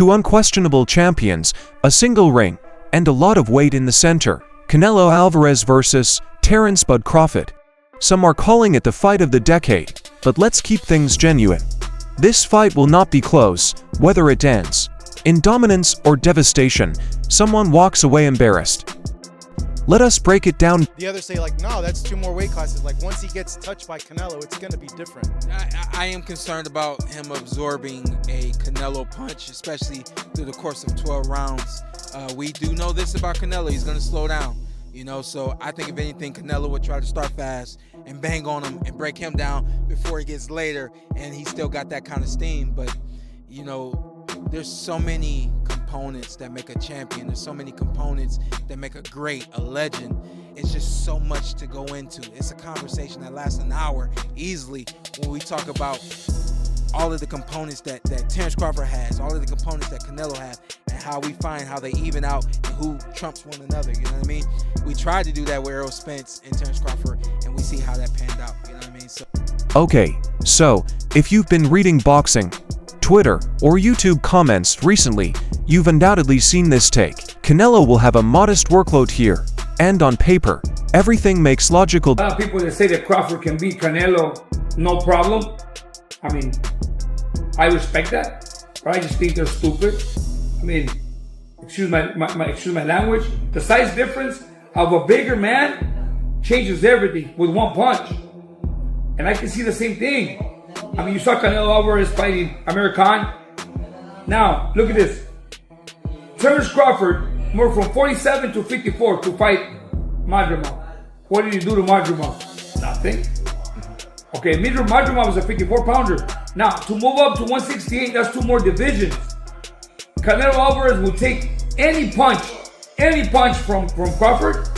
Two unquestionable champions, a single ring, and a lot of weight in the center. Canelo Alvarez vs. Terence "Bud" Crawford. Some are calling it the fight of the decade, but let's keep things genuine. This fight will not be close, whether it ends in dominance or devastation. Someone walks away embarrassed. Let us break it down. The others say like, no, that's 2 more weight classes. Like once he gets touched by Canelo, it's going to be different. I am concerned about him absorbing a Canelo punch, especially through the course of 12 rounds. We do know this about Canelo. He's going to slow down, so I think if anything, Canelo would try to start fast and bang on him and break him down before he gets later, and he still got that kind of steam. But, there's so many components that make a champion. There's so many components that make a great, a legend. It's just so much to go into. It's a conversation that lasts an hour easily when we talk about all of the components that Terence Crawford has, all of the components that Canelo has, and how we find how they even out and who trumps one another, you know what I mean? We tried to do that with Errol Spence and Terence Crawford, and we see how that panned out, you know what I mean? Okay, so, if you've been reading boxing, Twitter, or YouTube comments recently, you've undoubtedly seen this take. Canelo will have a modest workload here, and on paper, everything makes logical. A lot of people that say that Crawford can beat Canelo, no problem. I mean, I respect that, but I just think they're stupid. I mean, excuse my language. The size difference of a bigger man changes everything with one punch. And I can see the same thing. I mean, you saw Canelo Alvarez fighting Amir Khan. Now, look at this. Terence Crawford moved from 47 to 54 to fight Madrimov. What did he do to Madrimov? Nothing. Okay, Madrimov was a 54-pounder. Now, to move up to 168, that's 2 more divisions. Canelo Alvarez will take any punch from Crawford,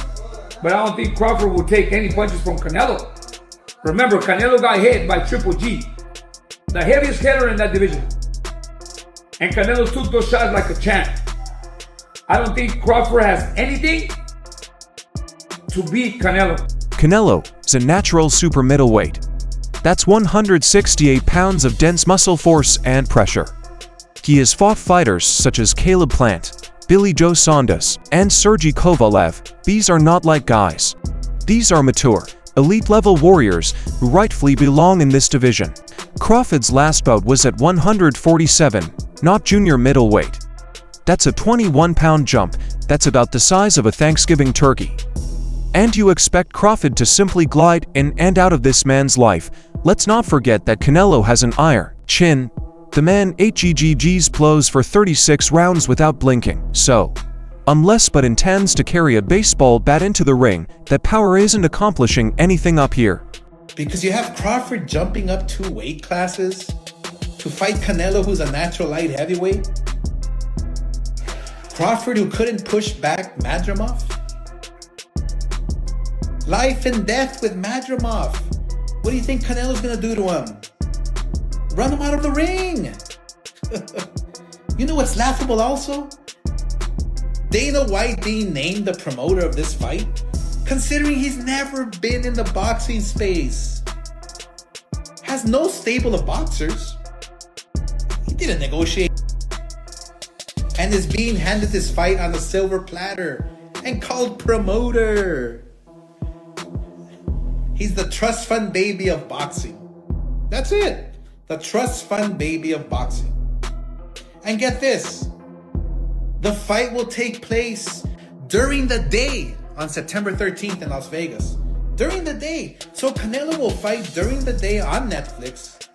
but I don't think Crawford will take any punches from Canelo. Remember, Canelo got hit by Triple G, the heaviest hitter in that division. And Canelo took those shots like a champ. I don't think Crawford has anything to beat Canelo. Canelo is a natural super middleweight. That's 168 pounds of dense muscle force and pressure. He has fought fighters such as Caleb Plant, Billy Joe Saunders, and Sergey Kovalev. These are not light guys. These are mature, elite-level warriors who rightfully belong in this division. Crawford's last bout was at 147, not junior middleweight. That's a 21-pound jump. That's about the size of a Thanksgiving turkey. And you expect Crawford to simply glide in and out of this man's life. Let's not forget that Canelo has an iron chin. The man HGG's blows for 36 rounds without blinking. So, unless but intends to carry a baseball bat into the ring, that power isn't accomplishing anything up here. Because you have Crawford jumping up 2 weight classes to fight Canelo, who's a natural light heavyweight. Crawford, who couldn't push back Madrimov. Life and death with Madrimov. What do you think Canelo's gonna do to him? Run him out of the ring. You know what's laughable also? Dana White being named the promoter of this fight, considering he's never been in the boxing space. Has no stable of boxers. He didn't negotiate. And is being handed this fight on a silver platter and called promoter. He's the trust fund baby of boxing. That's it. The trust fund baby of boxing. And get this. The fight will take place during the day on September 13th in Las Vegas. During the day. So Canelo will fight during the day on Netflix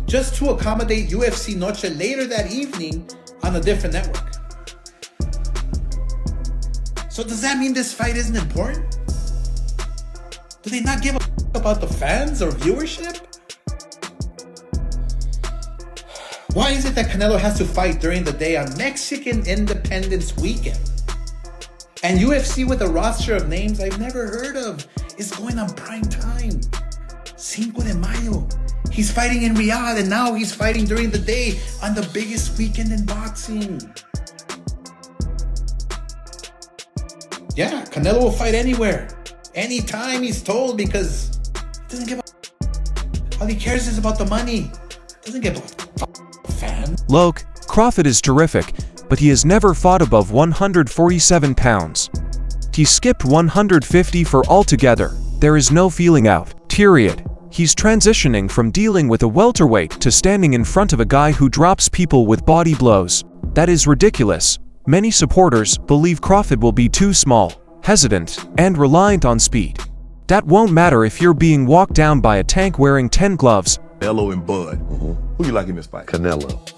just to accommodate UFC Noche later that evening on a different network. So does that mean this fight isn't important? Do they not give a about the fans or viewership? Why is it that Canelo has to fight during the day on Mexican Independence Weekend? And UFC with a roster of names I've never heard of is going on prime time. Cinco de Mayo. He's fighting in Riyadh and now he's fighting during the day on the biggest weekend in boxing. Yeah, Canelo will fight anywhere. Anytime he's told because he doesn't give a... All he cares is about the money. Doesn't give a fan. Look, Crawford is terrific, but he has never fought above 147 pounds. He skipped 150 for altogether. There is no feeling out. Period. He's transitioning from dealing with a welterweight to standing in front of a guy who drops people with body blows. That is ridiculous. Many supporters believe Crawford will be too small, hesitant, and reliant on speed. That won't matter if you're being walked down by a tank wearing 10 gloves. Canelo and Bud. Who you like in this fight? Canelo.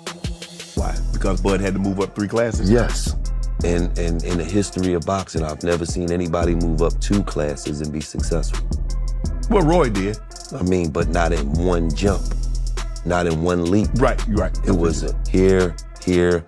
Why? Because Bud had to move up 3 classes? Yes. And in the history of boxing, I've never seen anybody move up 2 classes and be successful. Well, Roy did. I mean, but not in one jump, not in one leap. Right, you're right. It was here,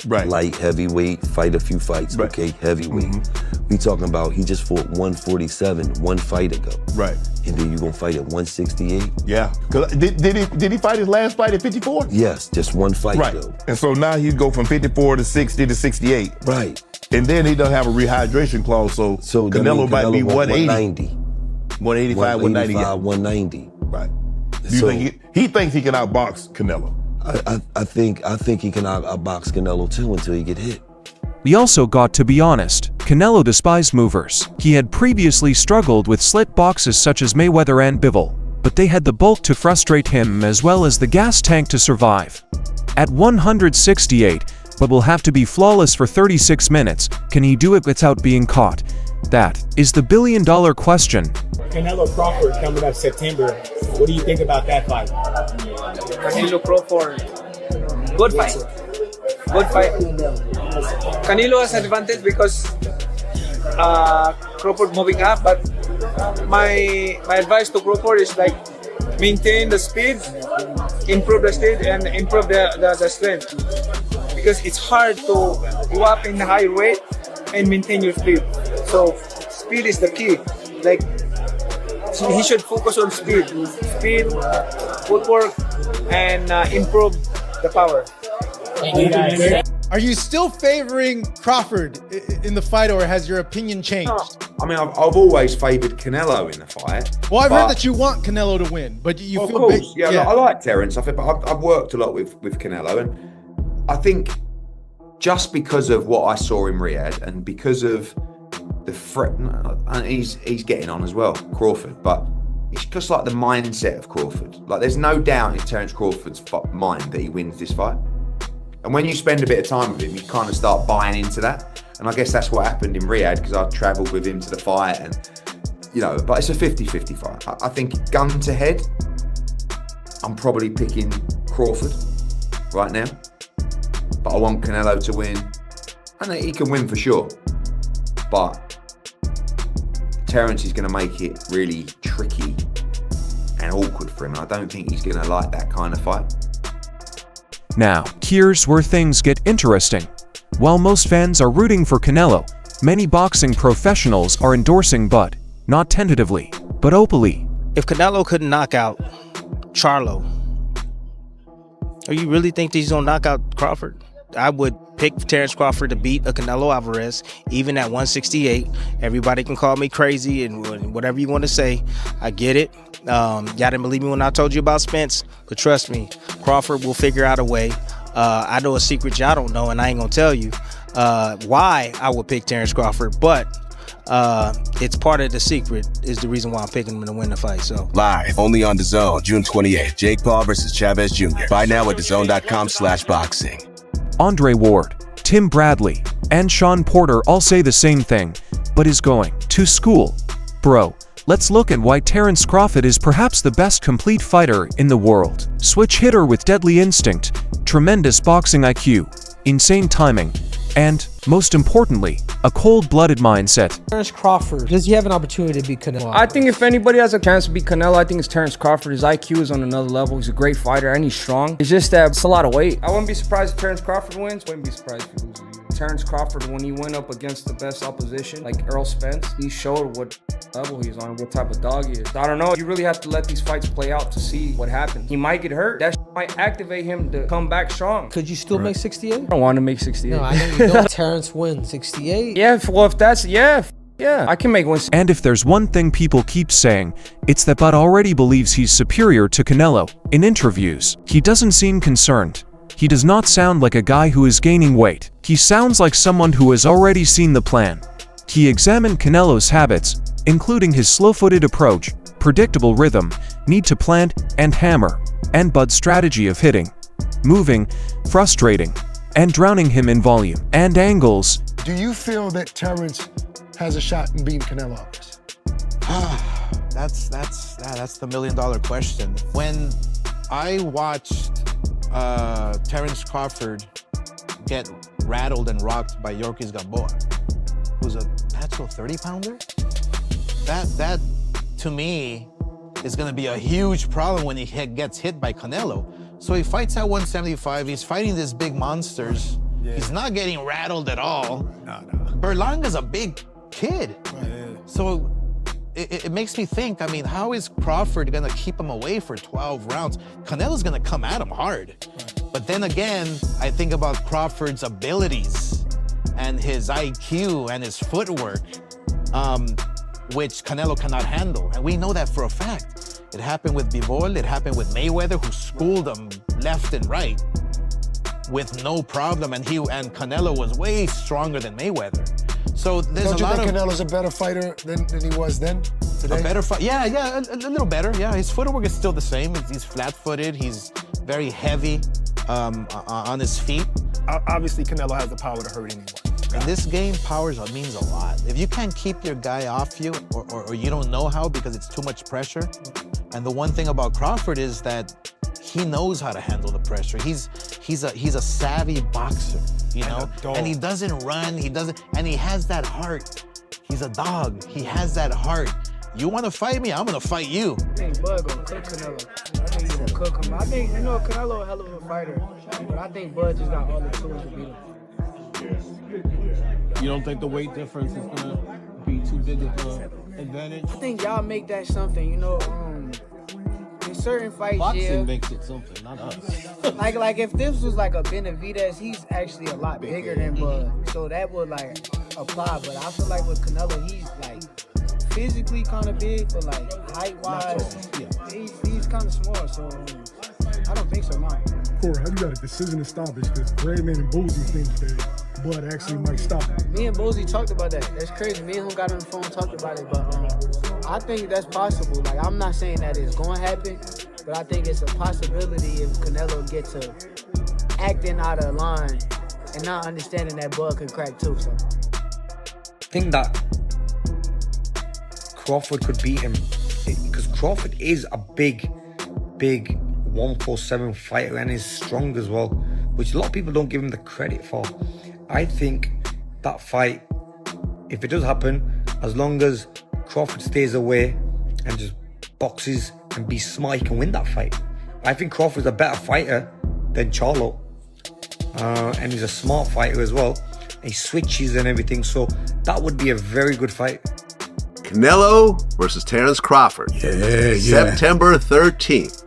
right. Light, heavyweight, fight a few fights, right. Okay, heavyweight. We talking about he just fought 147 one fight ago. Right. And then you gonna fight at 168? Yeah. Cause did he fight his last fight at 54? Yes, just one fight right. though. And so now he'd go from 54 to 60 to 68. Right. And then he doesn't have a rehydration clause, so Canelo might be 180. 185, 190. 190. Right. Do you think he thinks he can outbox Canelo? I think he can outbox Canelo too until he get hit. We also got to be honest, Canelo despised movers. He had previously struggled with slit boxes such as Mayweather and Bivol, but they had the bulk to frustrate him as well as the gas tank to survive. At 168, but will have to be flawless for 36 minutes, can he do it without being caught? That is the billion-dollar question. Canelo Crawford coming up September. What do you think about that fight? Canelo Crawford, good fight. Good fight. Canelo has advantage because Crawford moving up, but my advice to Crawford is like maintain the speed, improve the speed, and improve the strength. Because it's hard to go up in the higher weight and maintain your speed. So speed is the key. Like he should focus on speed, footwork, and improve the power. Are you still favoring Crawford in the fight, or has your opinion changed? I mean, I've always favoured Canelo in the fight. Well, I've heard that you want Canelo to win, but you of feel course, big. yeah, I like Terence. But I've worked a lot with Canelo, and I think just because of what I saw in Riyadh and because of the threat, and he's getting on as well, Crawford, but it's just like the mindset of Crawford. Like, there's no doubt in Terence Crawford's mind that he wins this fight. And when you spend a bit of time with him, you kind of start buying into that. And I guess that's what happened in Riyadh, because I travelled with him to the fight, and but it's a 50-50 fight. I think gun to head, I'm probably picking Crawford right now. But I want Canelo to win. And he can win for sure. But Terence is going to make it really tricky and awkward for him. I don't think he's going to like that kind of fight. Now, here's where things get interesting. While most fans are rooting for Canelo, many boxing professionals are endorsing Bud, not tentatively, but openly. If Canelo couldn't knock out Charlo, or you really think that he's gonna knock out Crawford? I would pick Terence Crawford to beat a Canelo Alvarez, even at 168. Everybody can call me crazy and whatever you want to say. I get it. Y'all didn't believe me when I told you about Spence, but trust me, Crawford will figure out a way. I know a secret y'all don't know, and I ain't gonna tell you why I would pick Terence Crawford, but it's part of the secret is the reason why I'm picking him to win the fight. So live only on DAZN, June 28th. Jake Paul versus Chavez Jr. Buy now at DAZN.com/boxing. Andre Ward, Tim Bradley, and Sean Porter all say the same thing, but is going to school. Bro, let's look at why Terence Crawford is perhaps the best complete fighter in the world. Switch hitter with deadly instinct, tremendous boxing IQ, insane timing, and, most importantly, a cold-blooded mindset. Terence Crawford, does he have an opportunity to beat Canelo? I think if anybody has a chance to beat Canelo, I think it's Terence Crawford. His IQ is on another level. He's a great fighter and he's strong. It's just that it's a lot of weight. I wouldn't be surprised if Terence Crawford wins. Wouldn't be surprised if he loses. Terence Crawford, when he went up against the best opposition, like Earl Spence, he showed what level he's on, what type of dog he is. I don't know. You really have to let these fights play out to see what happens. He might get hurt. That might activate him to come back strong. Could you still make 68? I don't want to make 68. No, I know you don't. Terence wins 68. Yeah, well, if that's, yeah, I can make one. And if there's one thing people keep saying, it's that Bud already believes he's superior to Canelo. In interviews, he doesn't seem concerned. He does not sound like a guy who is gaining weight. He sounds like someone who has already seen the plan. He examined Canelo's habits, including his slow-footed approach, predictable rhythm, need to plant and hammer, and Bud's strategy of hitting, moving, frustrating, and drowning him in volume and angles. Do you feel that Terence has a shot in beating Canelo Alvarez? That's the million-dollar question. When I watched Terence Crawford get rattled and rocked by Yorkis Gamboa, who's a natural 30-pounder, that to me is going to be a huge problem when he gets hit by Canelo. So he fights at 175. He's fighting these big monsters. Yeah. He's not getting rattled at all. No. Berlanga's a big kid. So it makes me think, I mean, how is Crawford gonna keep him away for 12 rounds? Canelo's gonna come at him hard. But then again, I think about Crawford's abilities and his IQ and his footwork, which Canelo cannot handle. And we know that for a fact. It happened with Bivol, it happened with Mayweather, who schooled him left and right with no problem, and Canelo was way stronger than Mayweather. So there's Don't a lot you of... think Canelo's a better fighter than he was then, today? A better fight, yeah, a little better, yeah. His footwork is still the same. He's flat-footed, he's very heavy on his feet. Obviously, Canelo has the power to hurt anyone. In this game, power means a lot. If you can't keep your guy off you, or you don't know how because it's too much pressure, and the one thing about Crawford is that he knows how to handle the pressure. He's a savvy boxer, you know? And he doesn't run, and he has that heart. He's a dog, he has that heart. You wanna fight me, I'm gonna fight you. I think Bud gonna cook Canelo. I think he's gonna cook him. I think, Canelo a hell of a fighter, but I think Bud just got all the tools to beat him. You don't think the weight difference is gonna be too big of an advantage? I think y'all make that something, in certain fights, Boxing makes it something, not us. like if this was like a Benavidez, he's actually a lot bigger than Bud, so that would apply. But I feel like with Canelo, he's physically kind of big, but height-wise, he's kind of small. So I don't think so, man. Corey, how you got a decision established? Because Redman and Boozy think that Bud actually might stop him. Me and Boozy talked about that. That's crazy. Me and him got on the phone and talked about it, but I think that's possible. I'm not saying that it's going to happen, but I think it's a possibility if Canelo gets to acting out of line and not understanding that Bud could crack too. So I think that Crawford could beat him because Crawford is a big 147 fighter and is strong as well, which a lot of people don't give him the credit for. I think that fight, if it does happen, as long as Crawford stays away and just boxes and be smart, he can win that fight. I think Crawford's a better fighter than Charlo, and he's a smart fighter as well. He switches and everything, so that would be a very good fight. Canelo versus Terence Crawford. Yeah. September 13th.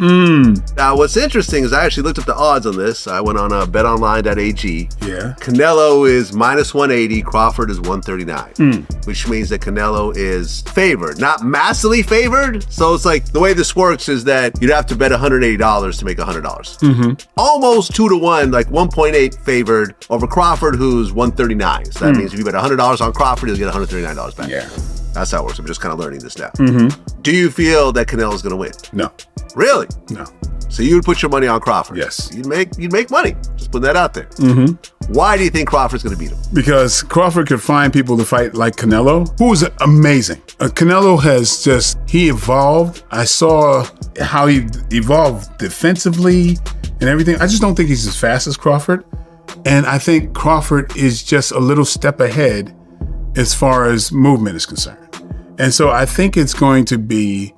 Now, what's interesting is I actually looked up the odds on this. I went on betonline.ag. Yeah. Canelo is minus 180. Crawford is 139, which means that Canelo is favored. Not massively favored. So it's like the way this works is that you'd have to bet $180 to make $100. Almost 2-1, like 1.8 favored over Crawford, who's 139. So that means if you bet $100 on Crawford, you'll get $139 back. Yeah. That's how it works. I'm just kind of learning this now. Do you feel that Canelo's going to win? No. Really? No. So you would put your money on Crawford? Yes. You'd make money. Just put that out there. Why do you think Crawford's going to beat him? Because Crawford could find people to fight like Canelo, who is amazing. Canelo has he evolved. I saw how he evolved defensively and everything. I just don't think he's as fast as Crawford. And I think Crawford is just a little step ahead as far as movement is concerned. And so I think it's going to be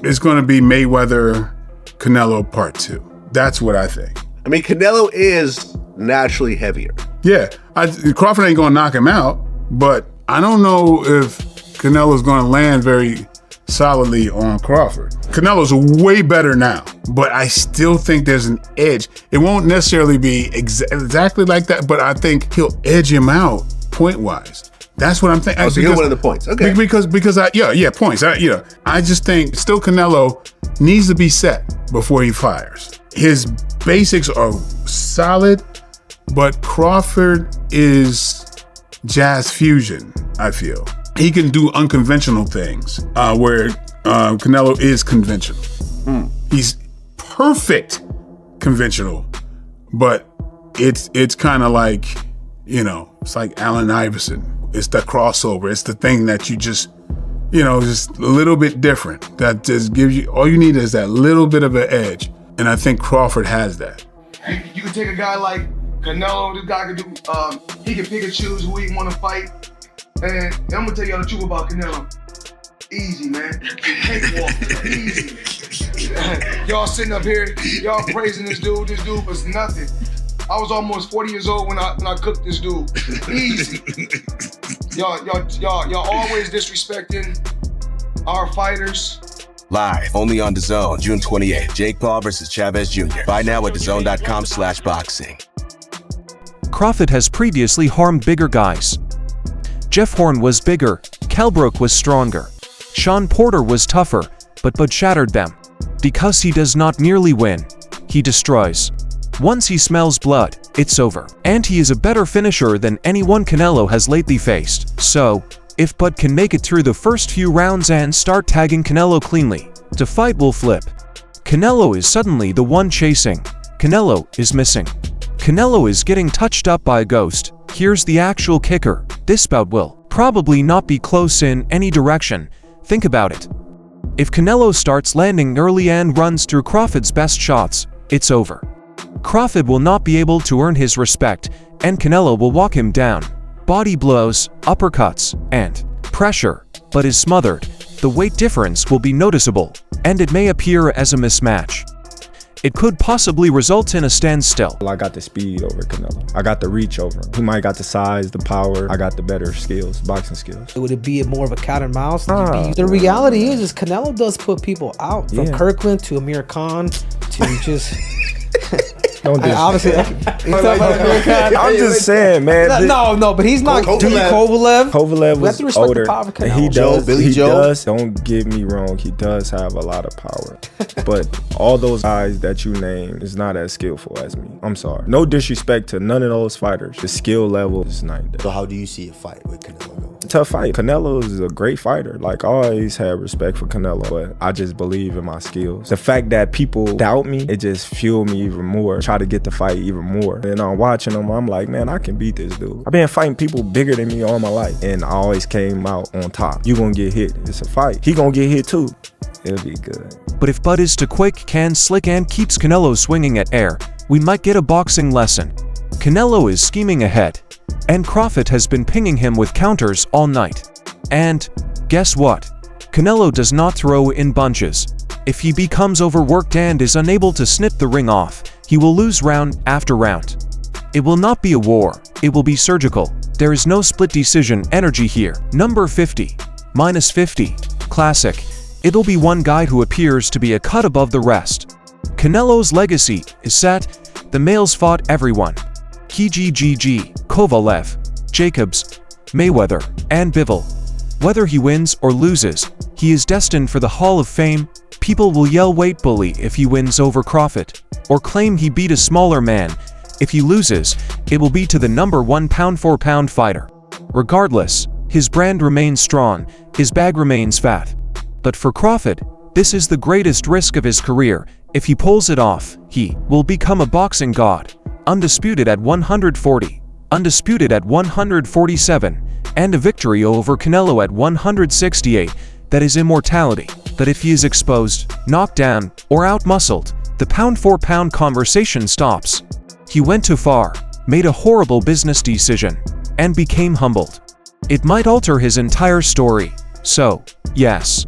Mayweather Canelo part 2. That's what I think. I mean, Canelo is naturally heavier. Yeah, Crawford ain't gonna knock him out, but I don't know if Canelo's gonna land very solidly on Crawford. Canelo's way better now, but I still think there's an edge. It won't necessarily be exactly like that, but I think he'll edge him out point-wise. That's what I'm thinking. Oh, so you're one of the points. Okay. Because points. I just think still Canelo needs to be set before he fires. His basics are solid, but Crawford is jazz fusion, I feel. He can do unconventional things where Canelo is conventional. He's perfect conventional, but it's kind of like, it's like Allen Iverson. It's the crossover. It's the thing that you just, just a little bit different. That just gives you, all you need is that little bit of an edge. And I think Crawford has that. You can take a guy like Canelo, this guy can do, he can pick and choose who he want to fight. And I'm gonna tell y'all the truth about Canelo. Easy, man. Cakewalk, easy. Y'all sitting up here, y'all praising this dude. This dude was nothing. I was almost 40 years old when I cooked this dude. Easy. Y'all always disrespecting our fighters. Live, only on DAZN, June 28th. Jake Paul versus Chavez Jr. Buy now at DAZN.com/boxing. Crawford has previously harmed bigger guys. Jeff Horn was bigger, Kell Brook was stronger. Sean Porter was tougher, but Bud shattered them. Because he does not merely win, he destroys. Once he smells blood, it's over. And he is a better finisher than anyone Canelo has lately faced. So, if Bud can make it through the first few rounds and start tagging Canelo cleanly, the fight will flip. Canelo is suddenly the one chasing. Canelo is missing. Canelo is getting touched up by a ghost. Here's the actual kicker. This bout will probably not be close in any direction. Think about it. If Canelo starts landing early and runs through Crawford's best shots, it's over. Crawford will not be able to earn his respect, and Canelo will walk him down. Body blows, uppercuts, and pressure, but is smothered. The weight difference will be noticeable, and it may appear as a mismatch. It could possibly result in a standstill. I got the speed over Canelo. I got the reach over him. He might got the size, the power. I got the better skills, boxing skills. Would it be more of a cat and mouse? The reality is Canelo does put people out. From Kirkland to Amir Khan to just... Don't do obviously, I'm just saying, man. No, but he's not. Kovalev. Kovalev was older. And he does. Don't get me wrong. He does have a lot of power, but all those guys that you name is not as skillful as me. I'm sorry. No disrespect to none of those fighters. The skill level is not there. So how do you see a fight with Canelo? Tough fight. Canelo is a great fighter. Like, I always had respect for Canelo, but I just believe in my skills. The fact that people doubt me, it just fueled me even more. Try to get the fight even more. And I'm watching him, I'm like, man, I can beat this dude. I've been fighting people bigger than me all my life, and I always came out on top. You gonna get hit. It's a fight. He gonna get hit too. It'll be good. But if Bud is too quick, can slick, and keeps Canelo swinging at air, we might get a boxing lesson. Canelo is scheming ahead, and Crawford has been pinging him with counters all night. And guess what? Canelo does not throw in bunches. If he becomes overworked and is unable to snip the ring off, he will lose round after round. It will not be a war, it will be surgical. There is no split decision energy here. Number 50, -50, classic. It'll be one guy who appears to be a cut above the rest. Canelo's legacy is set. The males fought everyone. KGGG, Kovalev, Jacobs, Mayweather, and Bivol. Whether he wins or loses, he is destined for the Hall of Fame. People will yell weight bully if he wins over Crawford, or claim he beat a smaller man. If he loses, it will be to the number 1 pound-for-pound fighter. Regardless, his brand remains strong, his bag remains fat. But for Crawford, this is the greatest risk of his career. If he pulls it off, he will become a boxing god. Undisputed at 140, undisputed at 147, and a victory over Canelo at 168. That is immortality. But if he is exposed, knocked down, or out-muscled, the pound-for-pound conversation stops. He went too far, made a horrible business decision, and became humbled. It might alter his entire story. So, yes,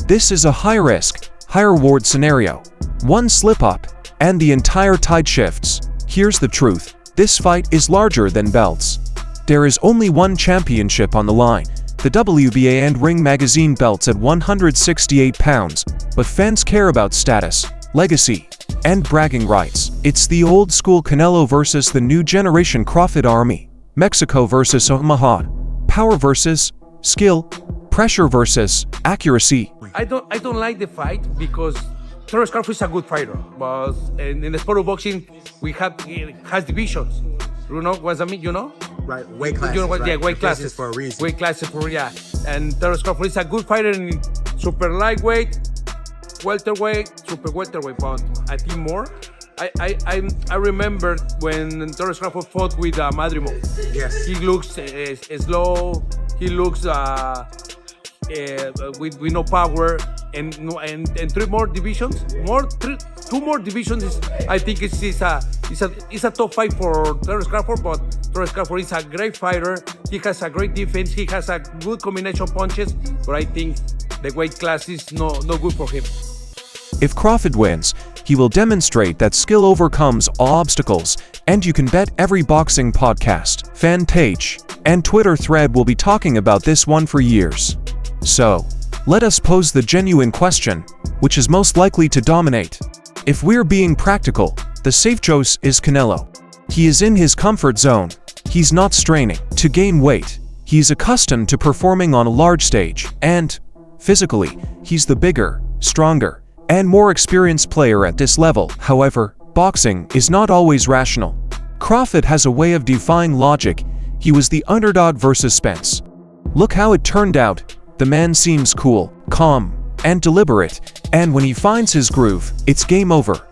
this is a high-risk, high-reward scenario. One slip-up, and the entire tide shifts. Here's the truth. This fight is larger than belts. There is only one championship on the line. The WBA and Ring Magazine belts at 168 pounds, but fans care about status, legacy, and bragging rights. It's the old-school Canelo versus the new generation Crawford army. Mexico versus Omaha. power versus skill, pressure versus accuracy. I don't like the fight because Terence Crawford is a good fighter, but in the sport of boxing, it has divisions. You know what I mean? You know? Right, weight classes. You know what? Right? Yeah, weight classes for a reason. Weight classes for yeah. And Terence Crawford is a good fighter in super lightweight, welterweight, super welterweight. But I think more. I remember when Terence Crawford fought with Madrimo. Yes. He looks slow. He looks with no power, and three more divisions. Two more divisions. I think it's a top fight for Terence Crawford. But Terence Crawford is a great fighter. He has a great defense. He has a good combination punches. But I think the weight class is no good for him. If Crawford wins, he will demonstrate that skill overcomes all obstacles, and you can bet every boxing podcast, fan page, and Twitter thread will be talking about this one for years. So, let us pose the genuine question, which is most likely to dominate. If we're being practical, the safe choice is Canelo. He is in his comfort zone. He's not straining to gain weight. He's accustomed to performing on a large stage, and, physically, he's the bigger, stronger, and more experienced player at this level. However, boxing is not always rational. Crawford has a way of defying logic. He was the underdog versus Spence. Look how it turned out. The man seems cool, calm, and deliberate, and when he finds his groove, it's game over.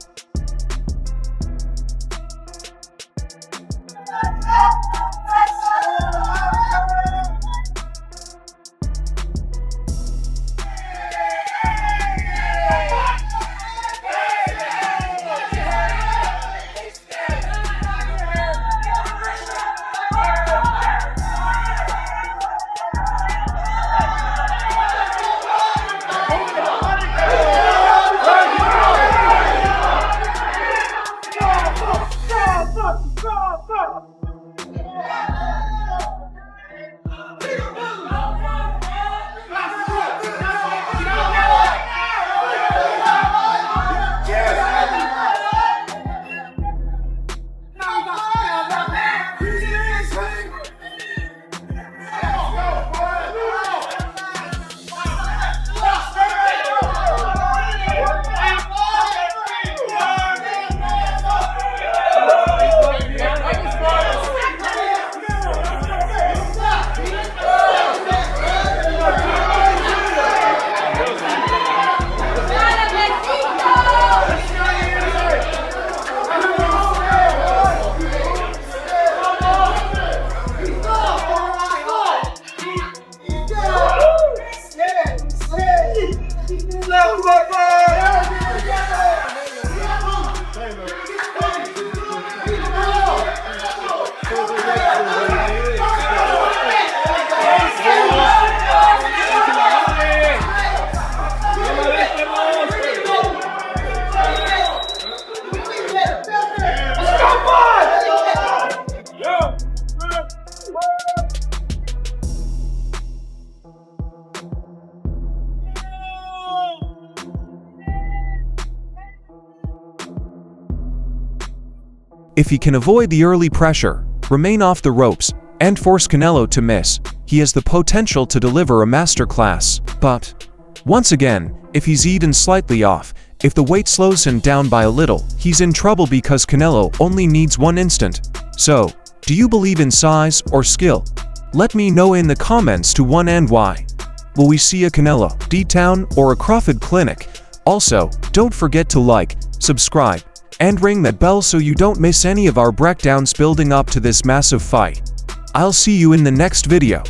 If he can avoid the early pressure, remain off the ropes, and force Canelo to miss, he has the potential to deliver a masterclass. But, once again, if he's even slightly off, if the weight slows him down by a little, he's in trouble because Canelo only needs one instant. So, do you believe in size or skill? Let me know in the comments to when and why. Will we see a Canelo D-Town or a Crawford clinic? Also, don't forget to like, subscribe, and ring that bell so you don't miss any of our breakdowns building up to this massive fight. I'll see you in the next video.